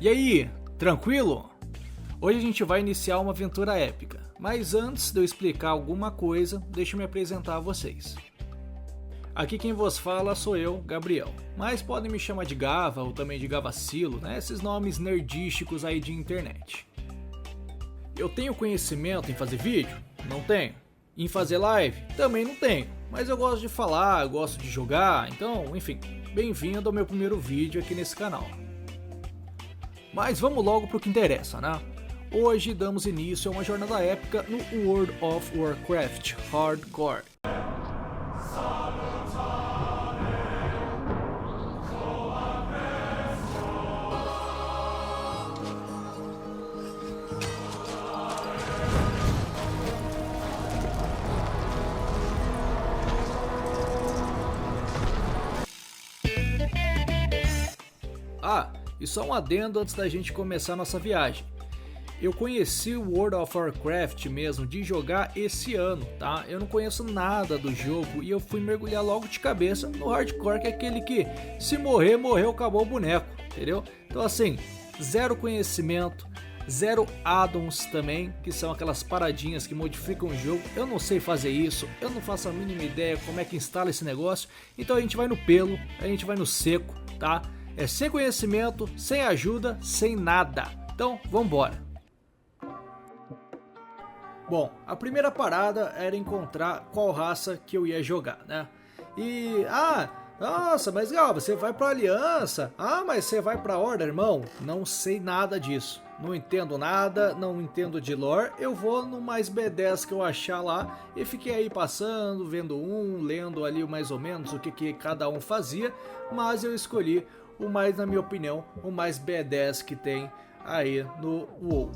E aí, tranquilo? Hoje a gente vai iniciar uma aventura épica, mas antes de eu explicar alguma coisa, deixa eu me apresentar a vocês. Aqui quem vos fala sou eu, Gabriel, mas podem me chamar de Gava ou também de Gavacilo, né? Esses nomes nerdísticos aí de internet. Eu tenho conhecimento em fazer vídeo? Não tenho. Em fazer live? Também não tenho, mas eu gosto de falar, eu gosto de jogar, então, enfim, bem-vindo ao meu primeiro vídeo aqui nesse canal. Mas vamos logo pro que interessa, né? Hoje damos início a uma jornada épica no World of Warcraft Hardcore. E só um adendo antes da gente começar a nossa viagem. Eu conheci o World of Warcraft mesmo de jogar esse ano, tá? Eu não conheço nada do jogo e eu fui mergulhar logo de cabeça no Hardcore, que é aquele que se morrer, morreu, acabou o boneco, entendeu? Então assim, zero conhecimento, zero addons também, que são aquelas paradinhas que modificam o jogo. Eu não sei fazer isso, eu não faço a mínima ideia como é que instala esse negócio, então a gente vai no pelo, a gente vai no seco, tá? É sem conhecimento, sem ajuda, sem nada. Então, vambora. Bom, a primeira parada era encontrar qual raça que eu ia jogar, né? E, nossa, mas Gal, você vai pra Aliança? Mas você vai pra Horda, irmão? Não sei nada disso. Não entendo nada, não entendo de lore. Eu vou no mais B10 que eu achar lá e fiquei aí passando, vendo lendo ali mais ou menos o que cada um fazia, mas eu escolhi o mais, na minha opinião, o mais B10 que tem aí no WoW.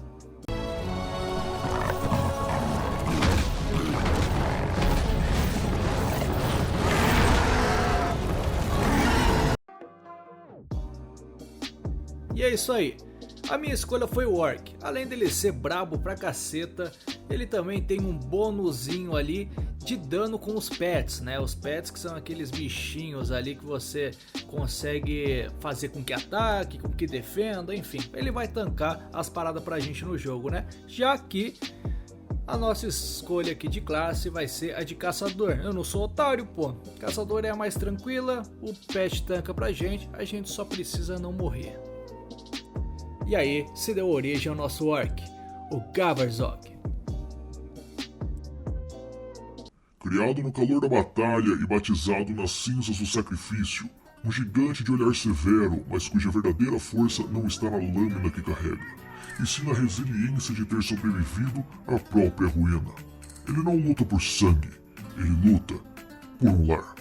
E é isso aí. A minha escolha foi o Orc. Além dele ser brabo pra caceta, ele também tem um bônusinho ali de dano com os pets, né? Os pets que são aqueles bichinhos ali que você consegue fazer com que ataque, com que defenda, enfim. Ele vai tancar as paradas pra gente no jogo, né? Já que a nossa escolha aqui de classe vai ser a de caçador. Eu não sou otário, pô. Caçador é a mais tranquila, o pet tanca pra gente, a gente só precisa não morrer. E aí se deu origem ao nosso Orc, o Gavarzok. Criado no calor da batalha e batizado nas cinzas do sacrifício, um gigante de olhar severo, mas cuja verdadeira força não está na lâmina que carrega, e sim na resiliência de ter sobrevivido à própria ruína. Ele não luta por sangue, ele luta por um lar.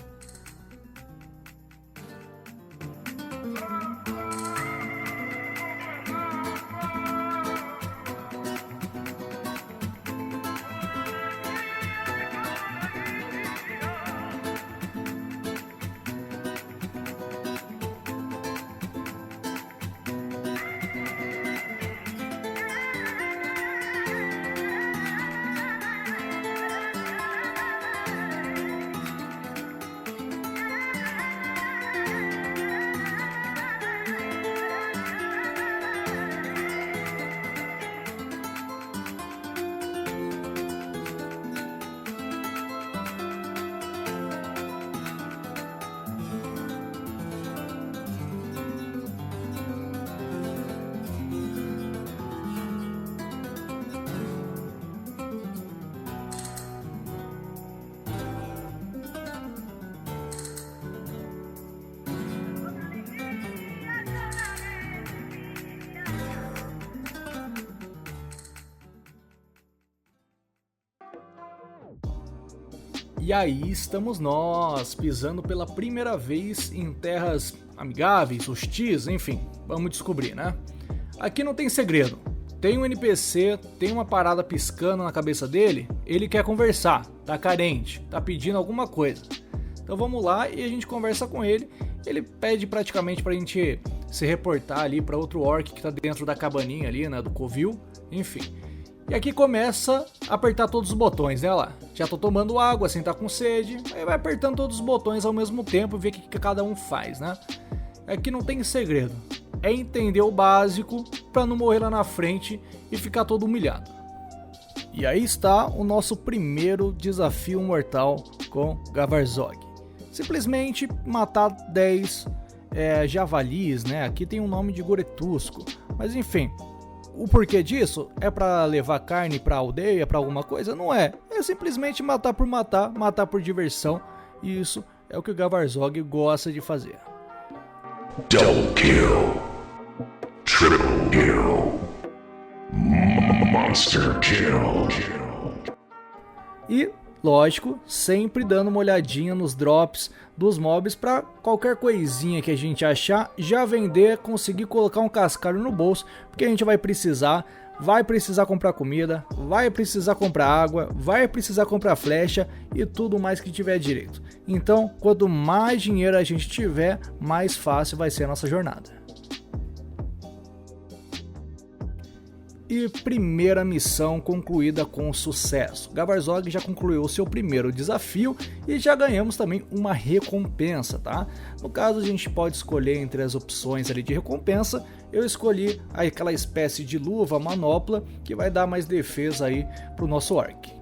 E aí estamos nós, pisando pela primeira vez em terras amigáveis, hostis, enfim, vamos descobrir, né? Aqui não tem segredo, tem um NPC, tem uma parada piscando na cabeça dele, ele quer conversar, tá carente, tá pedindo alguma coisa. Então vamos lá e a gente conversa com ele, ele pede praticamente pra gente se reportar ali pra outro orc que tá dentro da cabaninha ali, né, do covil, enfim. E aqui começa a apertar todos os botões, né, lá. Já tô tomando água sem estar com sede, aí vai apertando todos os botões ao mesmo tempo e ver o que cada um faz, né. Aqui não tem segredo. é entender o básico para não morrer lá na frente e ficar todo humilhado. E aí está o nosso primeiro desafio mortal com Gavarzog. Simplesmente matar 10 javalis, né? Aqui tem um nome de Goretusco, mas enfim. O porquê disso? É para levar carne para aldeia, para alguma coisa? Não é. É simplesmente matar por matar, matar por diversão. E isso é o que o Gavarzog gosta de fazer. Double kill. Triple kill. Monster kill. E, lógico, sempre dando uma olhadinha nos drops dos mobs para qualquer coisinha que a gente achar, já vender, conseguir colocar um cascalho no bolso, porque a gente vai precisar comprar comida, vai precisar comprar água, vai precisar comprar flecha e tudo mais que tiver direito. Então, quanto mais dinheiro a gente tiver, mais fácil vai ser a nossa jornada. E primeira missão concluída com sucesso. Gavarzog já concluiu o seu primeiro desafio e já ganhamos também uma recompensa, tá? No caso, a gente pode escolher entre as opções ali de recompensa. Eu escolhi aquela espécie de luva, manopla, que vai dar mais defesa aí pro nosso orc.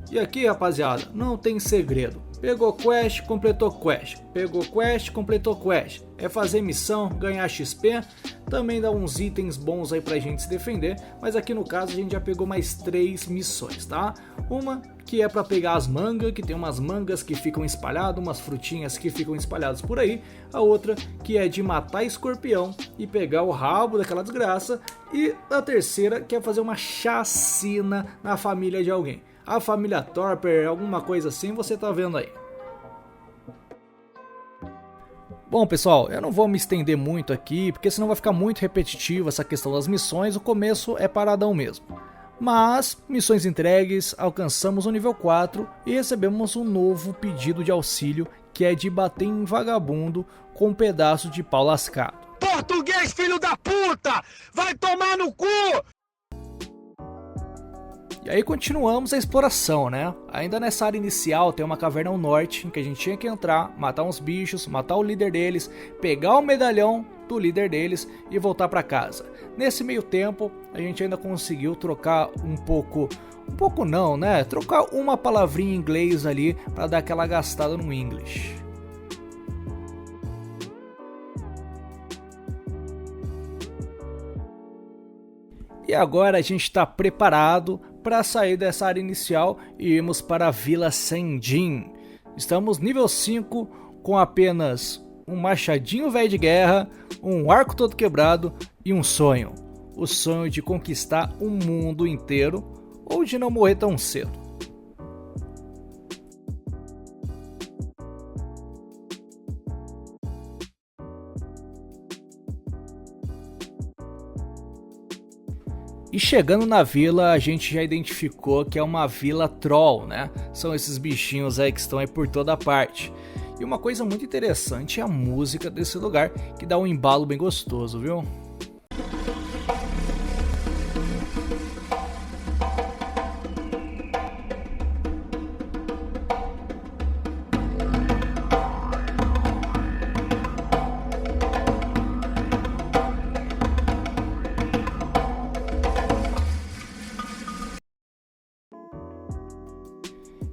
E aqui, rapaziada, não tem segredo. Pegou quest, completou quest. Pegou quest, completou quest. É fazer missão, ganhar XP. Também dá uns itens bons aí pra gente se defender. Mas aqui no caso a gente já pegou mais 3 missões, tá? Uma que é pra pegar as mangas, que tem umas mangas que ficam espalhadas, umas frutinhas que ficam espalhadas por aí. A outra que é de matar escorpião e pegar o rabo daquela desgraça. E a terceira que é fazer uma chacina na família de alguém. A família Torper, alguma coisa assim, você tá vendo aí. Bom, pessoal, eu não vou me estender muito aqui, porque senão vai ficar muito repetitivo essa questão das missões. O começo é paradão mesmo. Mas, missões entregues, alcançamos o nível 4 e recebemos um novo pedido de auxílio, que é de bater em vagabundo com um pedaço de pau lascado. Português, filho da puta! Vai tomar no cu! E aí continuamos a exploração, né? Ainda nessa área inicial tem uma caverna ao norte, em que a gente tinha que entrar, matar uns bichos, matar o líder deles, pegar o medalhão do líder deles e voltar para casa. Nesse meio tempo, a gente ainda conseguiu trocar um pouco não, né? Trocar uma palavrinha em inglês ali para dar aquela gastada no English. E agora a gente está preparado para sair dessa área inicial e irmos para a Vila Sendin. Estamos nível 5 com apenas um machadinho velho de guerra, um arco todo quebrado e um sonho. O sonho de conquistar o mundo inteiro ou de não morrer tão cedo. E chegando na vila, a gente já identificou que é uma vila troll, né? São esses bichinhos aí que estão aí por toda parte. E uma coisa muito interessante é a música desse lugar, que dá um embalo bem gostoso, viu?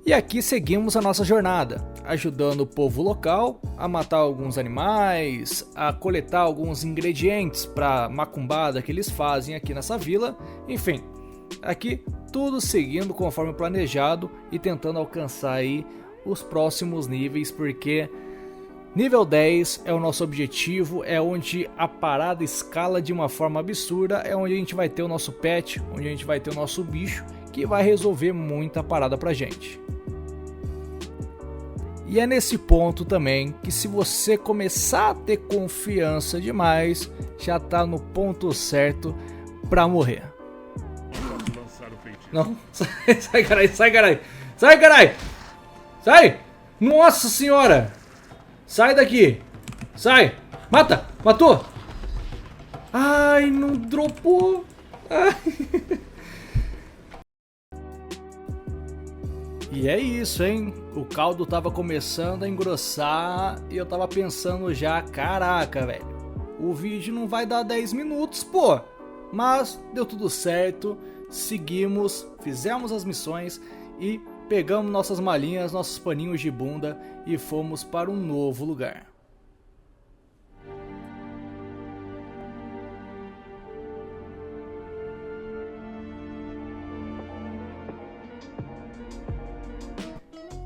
E aqui seguimos a nossa jornada, ajudando o povo local a matar alguns animais, a coletar alguns ingredientes para a macumbada que eles fazem aqui nessa vila. Enfim, aqui tudo seguindo conforme planejado e tentando alcançar aí os próximos níveis, porque nível 10 é o nosso objetivo, é onde a parada escala de uma forma absurda, é onde a gente vai ter o nosso pet, onde a gente vai ter o nosso bicho, que vai resolver muita parada pra gente. E é nesse ponto também que, se você começar a ter confiança demais, já tá no ponto certo pra morrer. Não, sai caralho, sai caralho, sai caralho, sai, nossa senhora, sai daqui, sai, mata, matou, ai, não dropou, ai. E é isso, hein? O caldo tava começando a engrossar e eu tava pensando já, caraca, velho, o vídeo não vai dar 10 minutos, pô. Mas deu tudo certo, seguimos, fizemos as missões e pegamos nossas malinhas, nossos paninhos de bunda e fomos para um novo lugar.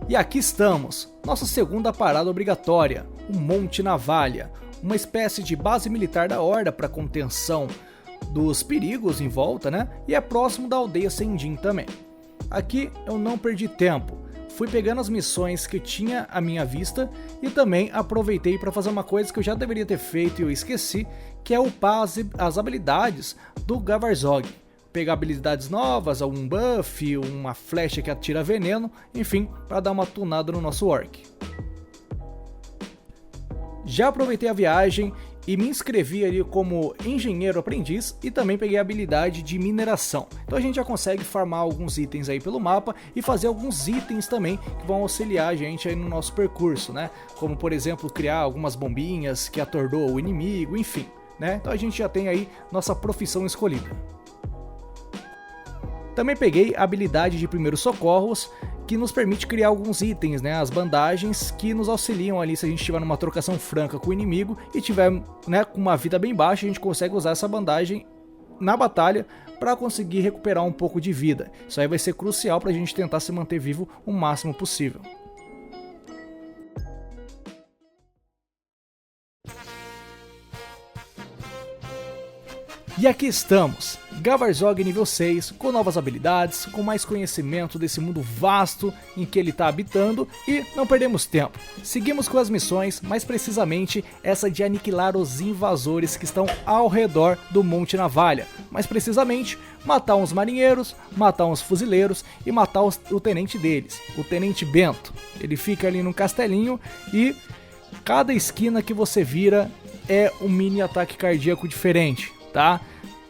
E aqui estamos, nossa segunda parada obrigatória, o Monte Navalha, uma espécie de base militar da Horda para contenção dos perigos em volta, né? E é próximo da aldeia Sendin também. Aqui eu não perdi tempo, fui pegando as missões que tinha à minha vista e também aproveitei para fazer uma coisa que eu já deveria ter feito e eu esqueci, que é upar as habilidades do Gavarzog. Pegar habilidades novas, algum buff, uma flecha que atira veneno, enfim, para dar uma tunada no nosso orc. Já aproveitei a viagem e me inscrevi ali como engenheiro aprendiz e também peguei a habilidade de mineração. Então a gente já consegue farmar alguns itens aí pelo mapa e fazer alguns itens também que vão auxiliar a gente aí no nosso percurso, né? Como por exemplo criar algumas bombinhas que atordoam o inimigo, enfim, né? Então a gente já tem aí nossa profissão escolhida. Também peguei a habilidade de primeiros socorros, que nos permite criar alguns itens, né, as bandagens que nos auxiliam ali se a gente estiver numa trocação franca com o inimigo e tiver, né, com uma vida bem baixa, a gente consegue usar essa bandagem na batalha para conseguir recuperar um pouco de vida. Isso aí vai ser crucial para a gente tentar se manter vivo o máximo possível. E aqui estamos, Gavarzog nível 6, com novas habilidades, com mais conhecimento desse mundo vasto em que ele está habitando e não perdemos tempo. Seguimos com as missões, mais precisamente essa de aniquilar os invasores que estão ao redor do Monte Navalha. Mais precisamente, matar uns marinheiros, matar uns fuzileiros e matar o tenente deles, o Tenente Bento. Ele fica ali num castelinho e cada esquina que você vira é um mini ataque cardíaco diferente. Tá?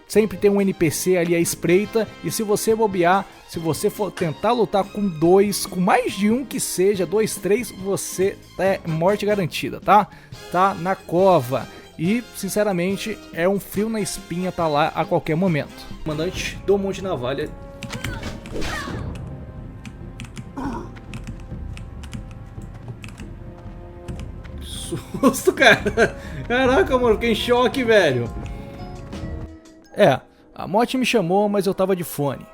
Sempre tem um NPC ali à espreita e se você bobear, se você for tentar lutar com dois, com mais de um que seja, 2, 3, você é morte garantida, tá? Tá na cova e, sinceramente, é um frio na espinha tá lá a qualquer momento. Comandante do Monte Navalha. Que susto, cara! Caraca, mano, fiquei em choque, velho. A morte me chamou, mas eu tava de fone.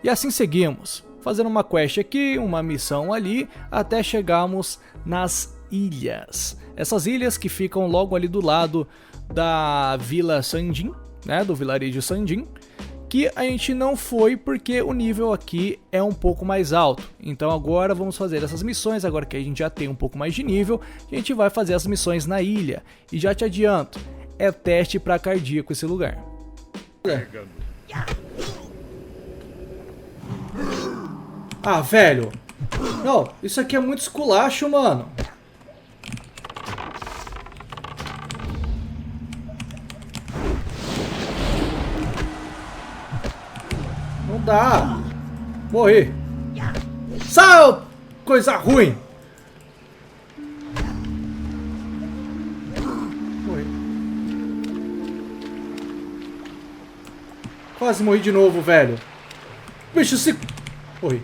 E assim seguimos, fazendo uma quest aqui, uma missão ali, até chegarmos nas ilhas. Essas ilhas que ficam logo ali do lado da Vila Sandin, né, do vilarejo Sandin, que a gente não foi porque o nível aqui é um pouco mais alto. Então agora vamos fazer essas missões, agora que a gente já tem um pouco mais de nível, a gente vai fazer as missões na ilha. E já te adianto, é teste para cardíaco esse lugar. Ah, velho. Não, isso aqui é muito esculacho, mano. Não dá. Morri. Sai, coisa ruim. Quase morri de novo, velho. Bicho, se... Morri.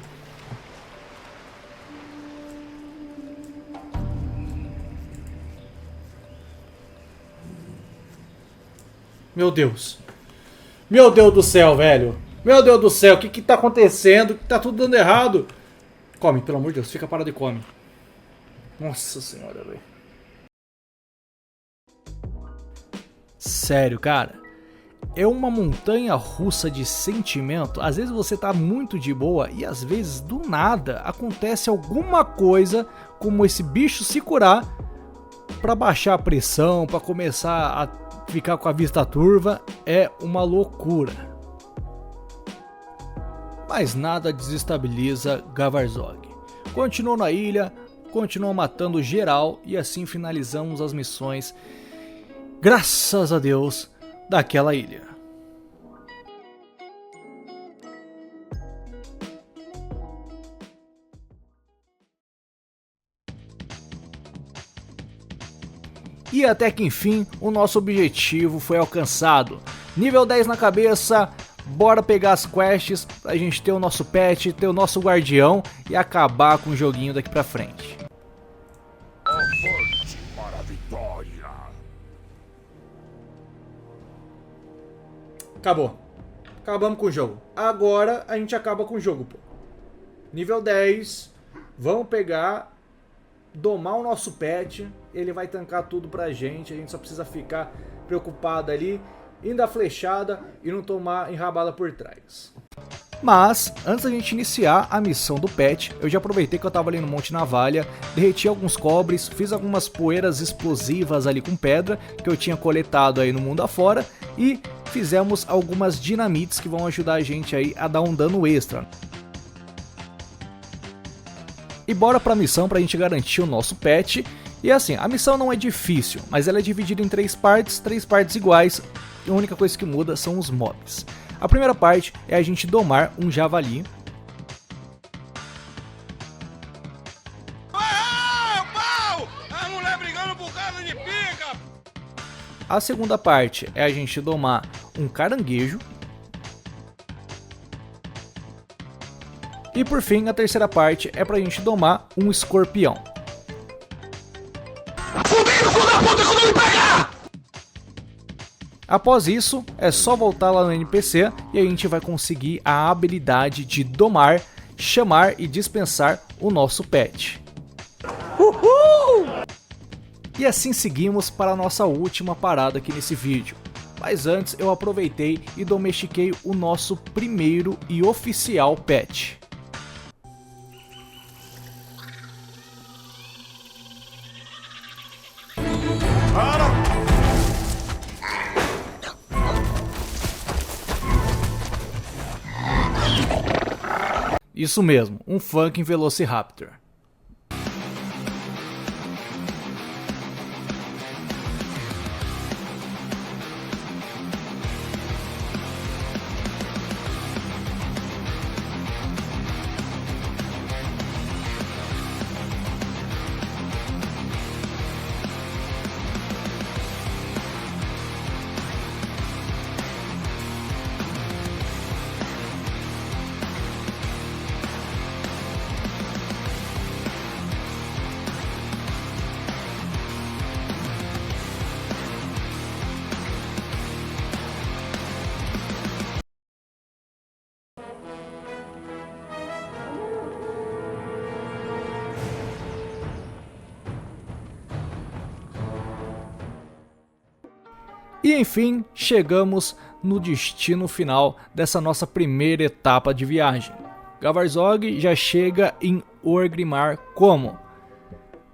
Meu Deus. Meu Deus do céu, velho. Meu Deus do céu, o que tá acontecendo? Que tá tudo dando errado. Come, pelo amor de Deus, fica parado e come. Nossa senhora, velho. Sério, cara. É uma montanha russa de sentimento. Às vezes você tá muito de boa e às vezes do nada acontece alguma coisa como esse bicho se curar pra baixar a pressão, pra começar a ficar com a vista turva. É uma loucura. Mas nada desestabiliza Gavarzog. Continuou na ilha, continuou matando geral e assim finalizamos as missões, graças a Deus, daquela ilha. E até que enfim, o nosso objetivo foi alcançado. Nível 10 na cabeça, bora pegar as quests pra gente ter o nosso pet, ter o nosso guardião e acabar com o joguinho daqui pra frente. Avante para a vitória. Acabou. Acabamos com o jogo. Agora a gente acaba com o jogo, pô. Nível 10. Vamos pegar, domar o nosso pet. Ele vai tancar tudo pra gente. A gente só precisa ficar preocupado ali, indo a flechada e não tomar enrabada por trás. Mas, antes da gente iniciar a missão do pet, eu já aproveitei que eu tava ali no Monte Navalha, derreti alguns cobres, fiz algumas poeiras explosivas ali com pedra, que eu tinha coletado aí no mundo afora, e fizemos algumas dinamites que vão ajudar a gente aí a dar um dano extra. E bora pra missão pra gente garantir o nosso pet. E assim, a missão não é difícil, mas ela é dividida em três partes iguais, e a única coisa que muda são os mobs. A primeira parte é a gente domar um javali. A mulher brigando por causa de pica! A segunda parte é a gente domar um caranguejo. E por fim, a terceira parte é pra gente domar um escorpião. Após isso, é só voltar lá no NPC e a gente vai conseguir a habilidade de domar, chamar e dispensar o nosso pet. Uhul! E assim seguimos para a nossa última parada aqui nesse vídeo. Mas antes eu aproveitei e domestiquei o nosso primeiro e oficial pet. Isso mesmo, um fucking Velociraptor. E enfim, chegamos no destino final dessa nossa primeira etapa de viagem. Gavarzog já chega em Orgrimmar como?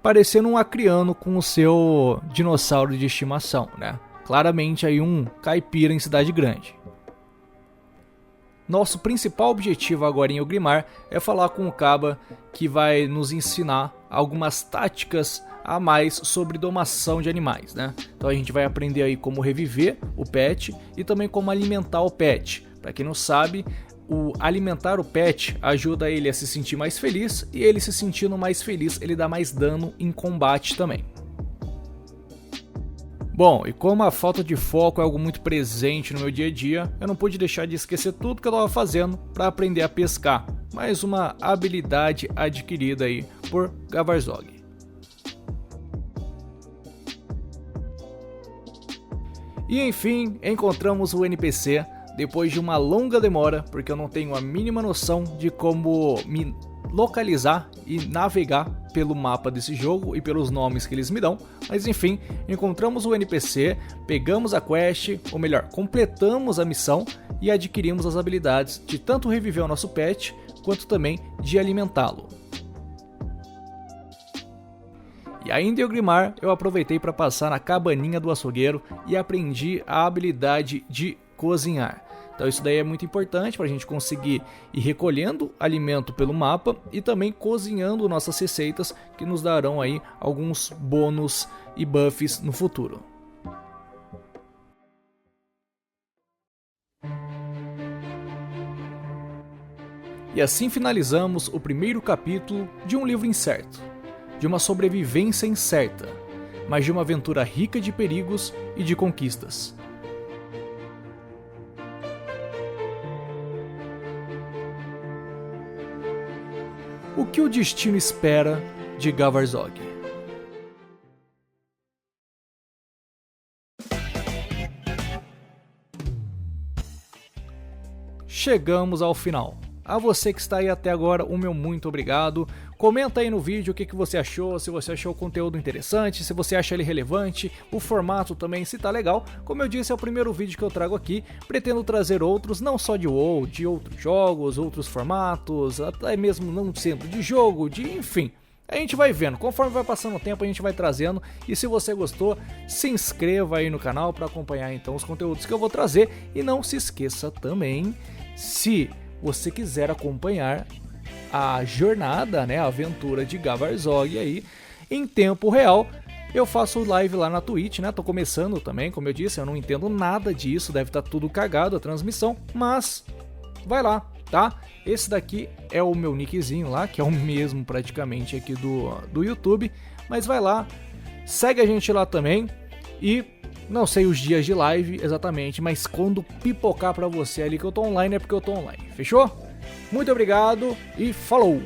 Parecendo um acriano com o seu dinossauro de estimação, né? Claramente aí um caipira em cidade grande. Nosso principal objetivo agora em Orgrimmar é falar com o Caba, que vai nos ensinar algumas táticas a mais sobre domação de animais, né? Então a gente vai aprender aí como reviver o pet e também como alimentar o pet. Para quem não sabe, alimentar o pet ajuda ele a se sentir mais feliz, e ele se sentindo mais feliz, ele dá mais dano em combate também. Bom, e como a falta de foco é algo muito presente no meu dia a dia, eu não pude deixar de esquecer tudo que eu estava fazendo para aprender a pescar. Mais uma habilidade adquirida aí por Gavarzog. E enfim, encontramos o NPC depois de uma longa demora, porque eu não tenho a mínima noção de como me localizar e navegar pelo mapa desse jogo e pelos nomes que eles me dão. Mas enfim, encontramos o NPC, pegamos a quest, ou melhor, completamos a missão e adquirimos as habilidades de tanto reviver o nosso pet, quanto também de alimentá-lo. E ainda em Orgrimmar, eu aproveitei para passar na cabaninha do açougueiro e aprendi a habilidade de cozinhar. Então isso daí é muito importante para a gente conseguir ir recolhendo alimento pelo mapa e também cozinhando nossas receitas, que nos darão aí alguns bônus e buffs no futuro. E assim finalizamos o primeiro capítulo de um livro incerto, de uma sobrevivência incerta. mas de uma aventura rica de perigos e de conquistas. O que o destino espera de Gavarzog? Chegamos ao final. A você que está aí até agora, o meu muito obrigado. Comenta aí no vídeo o que você achou, se você achou o conteúdo interessante, se você acha ele relevante, o formato também, se tá legal. Como eu disse, é o primeiro vídeo que eu trago aqui. Pretendo trazer outros, não só de WoW, de outros jogos, outros formatos, até mesmo não sendo de jogo, enfim. A gente vai vendo, conforme vai passando o tempo a gente vai trazendo, e se você gostou, se inscreva aí no canal para acompanhar então os conteúdos que eu vou trazer, e não se esqueça também, se você quiser acompanhar a jornada, né, a aventura de Gavarzog aí em tempo real, eu faço live lá na Twitch, né, tô começando também, como eu disse, eu não entendo nada disso, deve estar tudo cagado a transmissão, mas vai lá, tá? Esse daqui é o meu nickzinho lá, que é o mesmo praticamente aqui do YouTube, mas vai lá, segue a gente lá também e não sei os dias de live exatamente, mas quando pipocar pra você ali que eu tô online é porque eu tô online, fechou? Muito obrigado e falou!